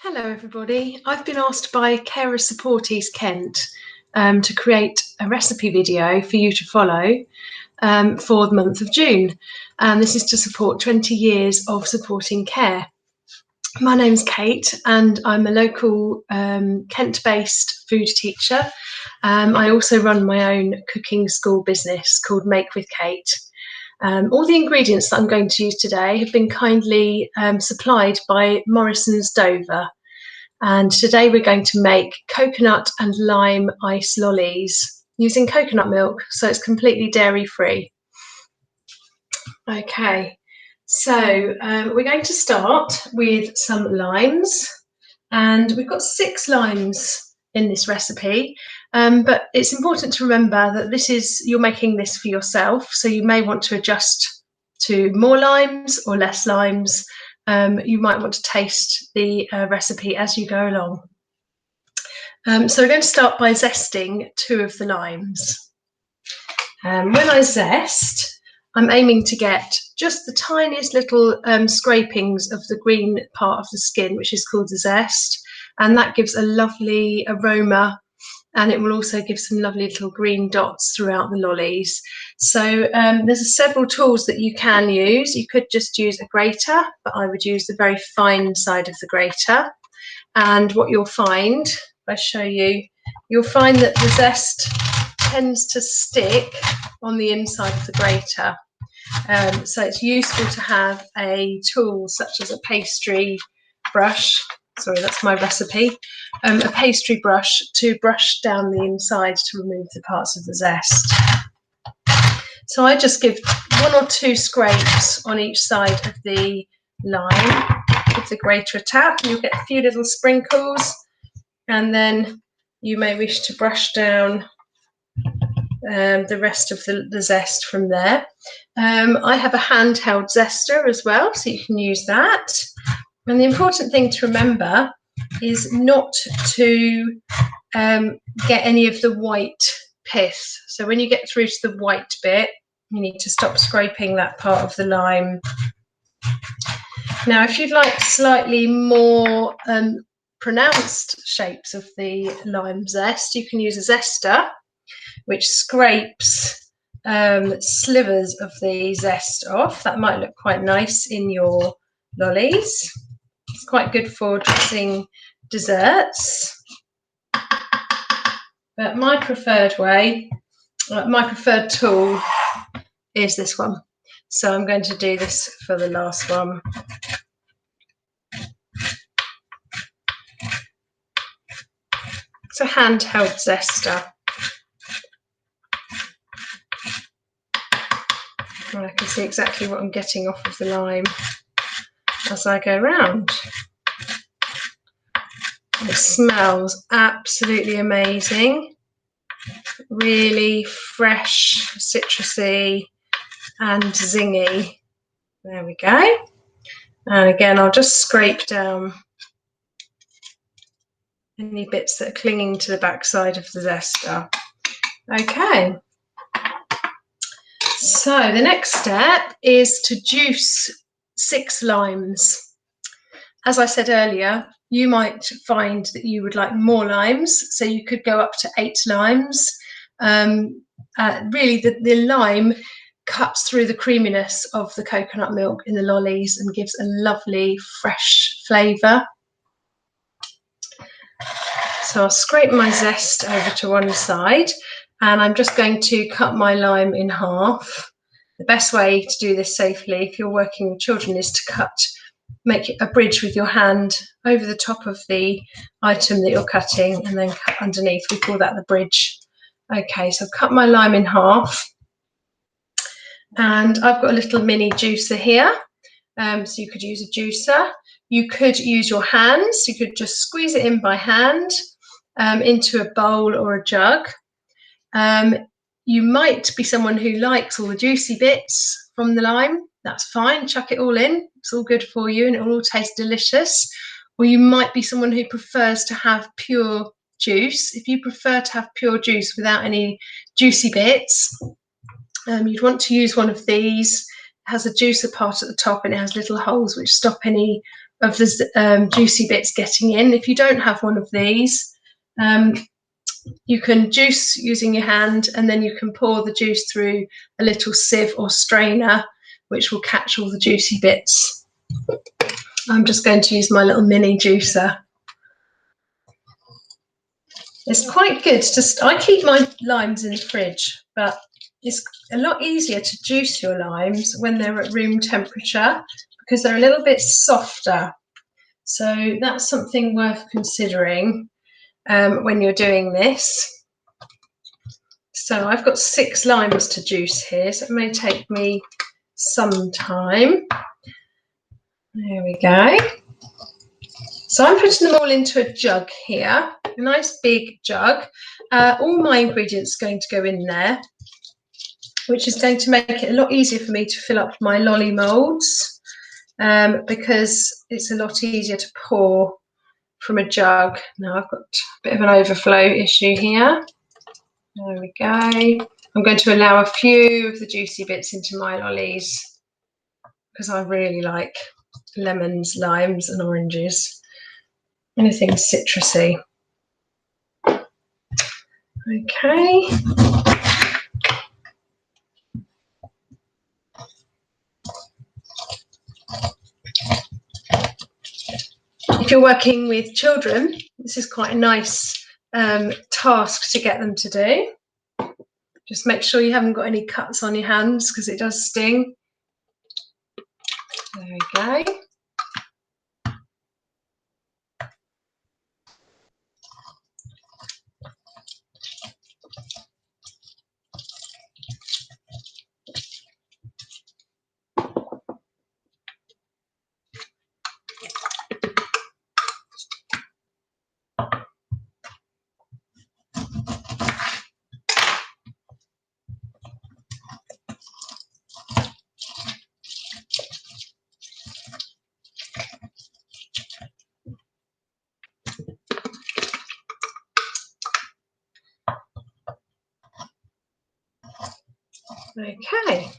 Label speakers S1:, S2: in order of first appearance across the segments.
S1: Hello everybody, I've been asked by Carer Supporties Kent to create a recipe video for you to follow for the month of June, and this is to support 20 years of supporting care. My name's Kate and I'm a local Kent-based food teacher. I also run my own cooking school business called Make with Kate. All the ingredients that I'm going to use today have been kindly supplied by Morrison's Dover. And today we're going to make coconut and lime ice lollies using coconut milk, so it's completely dairy free. Okay, so we're going to start with some limes, and we've got 6 limes in this recipe, but it's important to remember that you're making this for yourself, so you may want to adjust to more limes or less limes. You might want to taste the recipe as you go along. So we're going to start by zesting 2 of the limes. When I zest, I'm aiming to get just the tiniest little scrapings of the green part of the skin, which is called the zest, and that gives a lovely aroma, and it will also give some lovely little green dots throughout the lollies. So there's several tools that you can use. You could just use a grater, but I would use the very fine side of the grater. And what you'll find, if I show you, you'll find that the zest tends to stick on the inside of the grater. So it's useful to have a tool such as a pastry brush. Sorry, that's my recipe. A pastry brush to brush down the inside to remove the parts of the zest. So I just give 1 or 2 scrapes on each side of the lime. Give the grater a tap, and you'll get a few little sprinkles, and then you may wish to brush down the rest of the zest from there. I have a handheld zester as well, so you can use that. And the important thing to remember is not to get any of the white pith. So when you get through to the white bit, you need to stop scraping that part of the lime. Now, if you'd like slightly more pronounced shapes of the lime zest, you can use a zester, which scrapes slivers of the zest off. That might look quite nice in your lollies. It's quite good for dressing desserts. But my preferred way, my preferred tool is this one. So I'm going to do this for the last one. It's a handheld zester. And I can see exactly what I'm getting off of the lime as I go round. It smells absolutely amazing. Really fresh, citrusy and zingy. There we go. And again, I'll just scrape down any bits that are clinging to the back side of the zester. Okay. So the next step is to juice 6 limes. As I said earlier, you might find that you would like more limes, so you could go up to 8 limes. Really, the lime cuts through the creaminess of the coconut milk in the lollies and gives a lovely fresh flavour. So I'll scrape my zest over to one side, and I'm just going to cut my lime in half. The best way to do this safely if you're working with children is to make a bridge with your hand over the top of the item that you're cutting and then cut underneath. We call that the bridge. Okay, so I've cut my lime in half, and I've got a little mini juicer here. So you could use a juicer. You could use your hands. You could just squeeze it in by hand into a bowl or a jug. You might be someone who likes all the juicy bits from the lime. That's fine, chuck it all in. It's all good for you and it will all taste delicious. Or you might be someone who prefers to have pure juice. If you prefer to have pure juice without any juicy bits, you'd want to use one of these. It has a juicer part at the top and it has little holes which stop any of the juicy bits getting in. If you don't have one of these, you can juice using your hand, and then you can pour the juice through a little sieve or strainer, which will catch all the juicy bits. I'm just going to use my little mini juicer. It's quite good I keep my limes in the fridge, but it's a lot easier to juice your limes when they're at room temperature because they're a little bit softer. So that's something worth considering when you're doing this. So I've got 6 limes to juice here, so it may take me some time. There we go. So I'm putting them all into a jug here, a nice big jug. All my ingredients are going to go in there, which is going to make it a lot easier for me to fill up my lolly moulds because it's a lot easier to pour from a jug. Now I've got a bit of an overflow issue here. There we go. I'm going to allow a few of the juicy bits into my lollies because I really like lemons, limes and oranges. Anything citrusy. Okay. If you're working with children, this is quite a nice task to get them to do. Just make sure you haven't got any cuts on your hands because it does sting. There we go. Okay.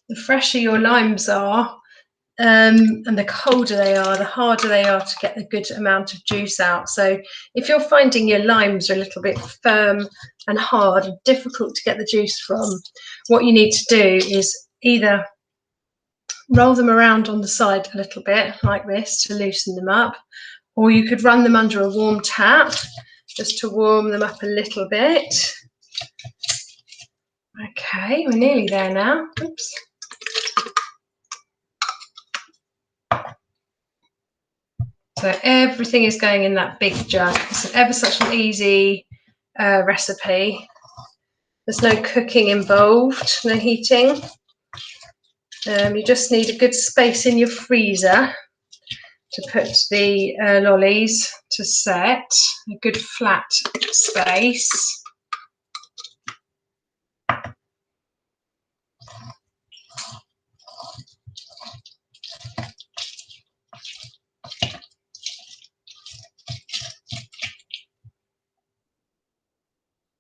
S1: The fresher your limes are, and the colder they are, the harder they are to get a good amount of juice out. So if you're finding your limes are a little bit firm and hard and difficult to get the juice from, what you need to do is either roll them around on the side a little bit like this to loosen them up, or you could run them under a warm tap just to warm them up a little bit. Okay, we're nearly there now. Oops. So everything is going in that big jug. It's ever such an easy recipe. There's no cooking involved, no heating. You just need a good space in your freezer to put the lollies to set, a good flat space.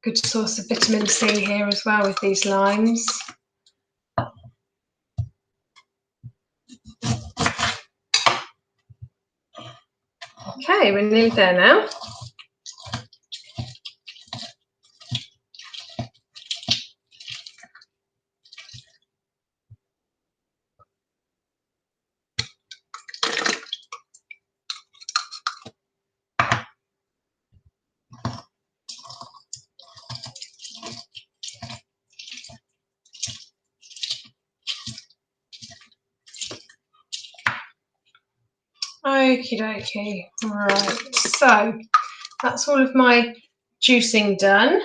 S1: Good source of vitamin C here as well with these limes. Okay, we're nearly there now. Okie dokie. Right, so that's all of my juicing done.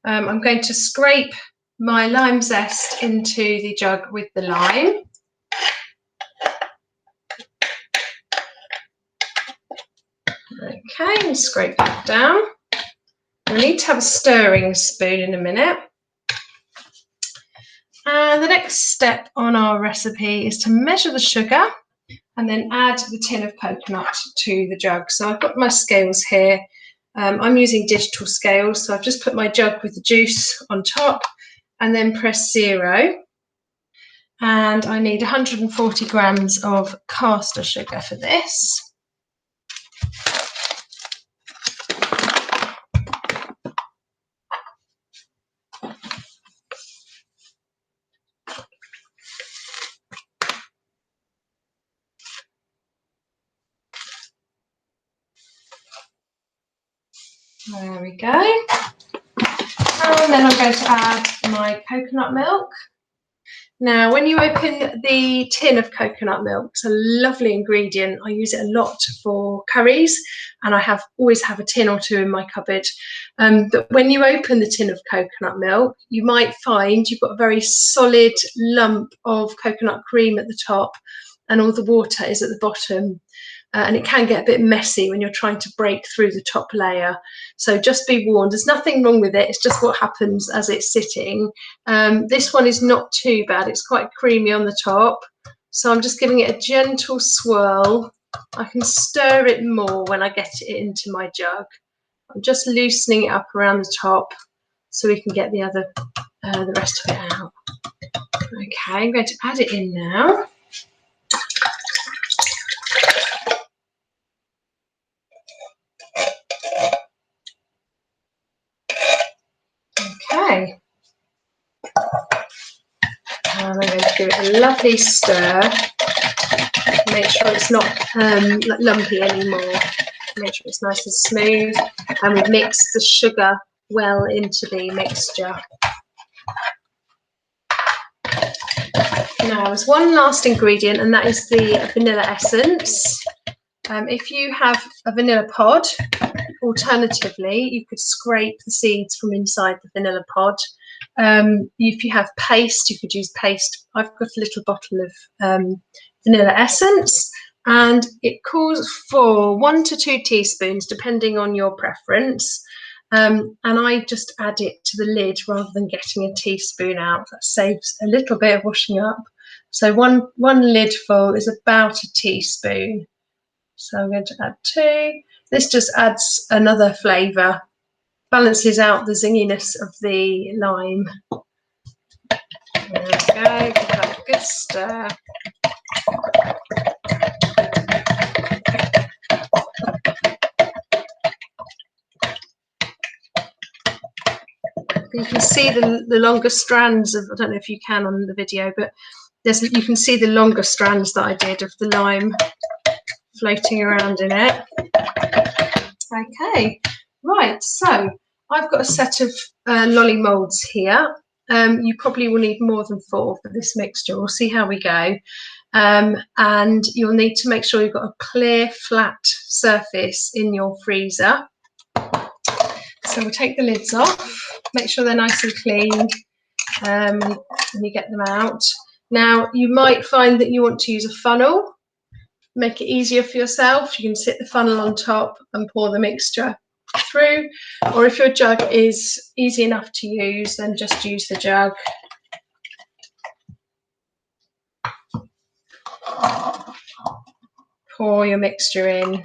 S1: I'm going to scrape my lime zest into the jug with the lime. Okay, and scrape that down. We need to have a stirring spoon in a minute. And the next step on our recipe is to measure the sugar and then add the tin of coconut to the jug. So I've got my scales here. I'm using digital scales, so I've just put my jug with the juice on top and then press 0. And I need 140 grams of caster sugar for this. There we go. And then I'm going to add my coconut milk. Now, when you open the tin of coconut milk, it's a lovely ingredient. I use it a lot for curries, and I always have a tin or two in my cupboard. But when you open the tin of coconut milk, you might find you've got a very solid lump of coconut cream at the top, and all the water is at the bottom. And it can get a bit messy when you're trying to break through the top layer. So just be warned, there's nothing wrong with it. It's just what happens as it's sitting. This one is not too bad. It's quite creamy on the top. So I'm just giving it a gentle swirl. I can stir it more when I get it into my jug. I'm just loosening it up around the top so we can get the rest of it out. Okay, I'm going to add it in now. Okay, and I'm going to give it a lovely stir. Make sure it's not lumpy anymore. Make sure it's nice and smooth, and we've mixed the sugar well into the mixture. Now, there's one last ingredient, and that is the vanilla essence. If you have a vanilla pod, alternatively, you could scrape the seeds from inside the vanilla pod. If you have paste, you could use paste. I've got a little bottle of vanilla essence, and it calls for 1 to 2 teaspoons, depending on your preference. And I just add it to the lid rather than getting a teaspoon out. That saves a little bit of washing up. So one lid full is about a teaspoon. So I'm going to add 2. This just adds another flavour, balances out the zinginess of the lime. There we go, give that a good stir. You can see the longer strands of, I don't know if you can on the video, but you can see the longer strands that I did of the lime floating around in it. Okay, right, so I've got a set of lolly moulds here. You probably will need more than 4 for this mixture. We'll see how we go. And you'll need to make sure you've got a clear, flat surface in your freezer. So we'll take the lids off, make sure they're nice and clean when you get them out. Now, you might find that you want to use a funnel. Make it easier for yourself. You can sit the funnel on top and pour the mixture through, or if your jug is easy enough to use, then just use the jug. Pour your mixture in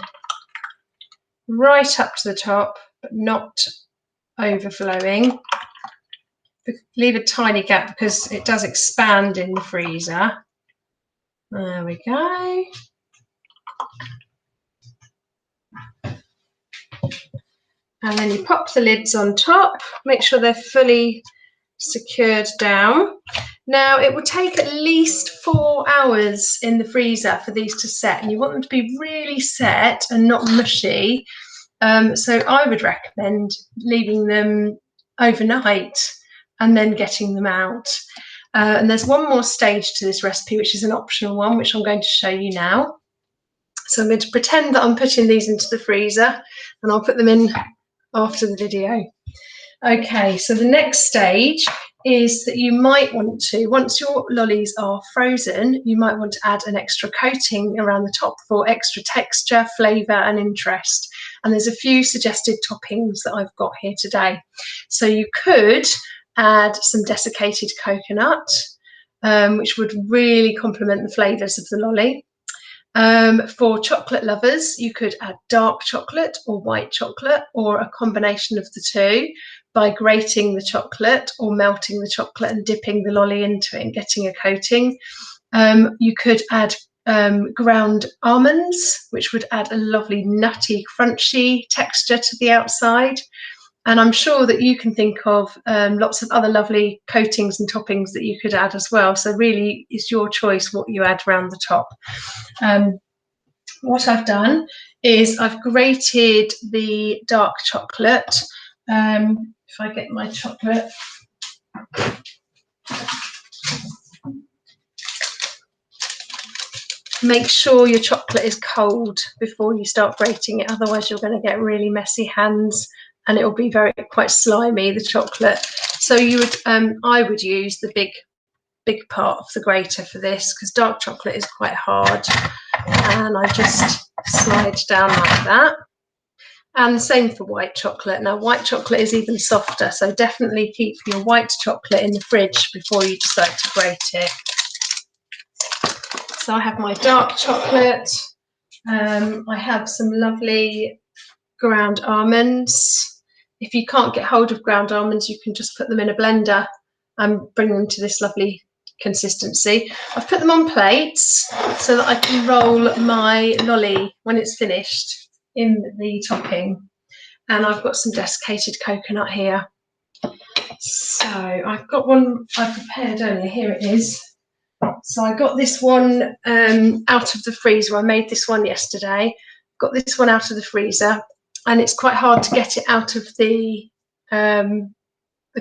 S1: right up to the top, but not overflowing. Leave a tiny gap because it does expand in the freezer. There we go. And then you pop the lids on top, make sure they're fully secured down. Now, it will take at least 4 hours in the freezer for these to set, and you want them to be really set and not mushy. So I would recommend leaving them overnight and then getting them out. And there's one more stage to this recipe, which is an optional one, which I'm going to show you now. So I'm going to pretend that I'm putting these into the freezer, and I'll put them in after the video. Okay, so the next stage is that you might want to, once your lollies are frozen, you might want to add an extra coating around the top for extra texture, flavour and interest. and there's a few suggested toppings that I've got here today. So you could add some desiccated coconut, which would really complement the flavours of the lolly. For chocolate lovers, you could add dark chocolate or white chocolate, or a combination of the two, by grating the chocolate or melting the chocolate and dipping the lolly into it and getting a coating. You could add ground almonds, which would add a lovely nutty, crunchy texture to the outside. And I'm sure that you can think of lots of other lovely coatings and toppings that you could add as well. So really, it's your choice what you add around the top. What I've done is I've grated the dark chocolate. If I get my chocolate. Make sure your chocolate is cold before you start grating it, otherwise you're going to get really messy hands and it will be quite slimy, the chocolate. So you would, I would use the big part of the grater for this, because dark chocolate is quite hard, and I just slide down like that. And the same for white chocolate. Now white chocolate is even softer, so definitely keep your white chocolate in the fridge before you decide to grate it. So I have my dark chocolate, I have some lovely ground almonds. If you can't get hold of ground almonds, you can just put them in a blender and bring them to this lovely consistency. I've put them on plates so that I can roll my lolly when it's finished in the topping. And I've got some desiccated coconut here. So I've got one I prepared earlier, here it is. So I got this one out of the freezer. I made this one yesterday. Got this one out of the freezer, and it's quite hard to get it out of the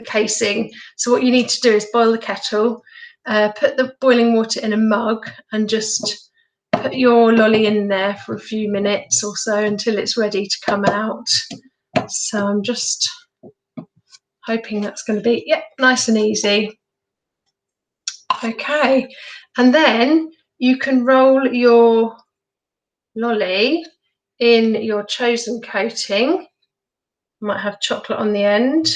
S1: casing. So what you need to do is boil the kettle, put the boiling water in a mug, and just put your lolly in there for a few minutes or so until it's ready to come out. So I'm just hoping that's going to be, yep, nice and easy. Okay, and then you can roll your lolly in your chosen coating. You might have chocolate on the end.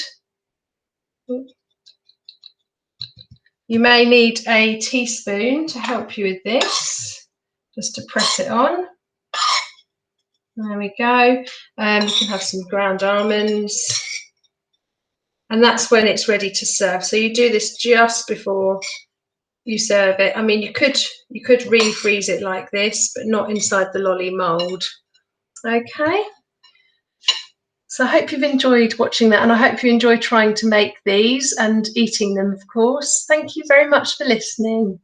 S1: You may need a teaspoon to help you with this, just to press it on. There we go. You can have some ground almonds, and that's when it's ready to serve. So you do this just before you serve it. I mean, you could refreeze it like this, but not inside the lolly mould. Okay. So I hope you've enjoyed watching that, and I hope you enjoy trying to make these and eating them, of course. Thank you very much for listening.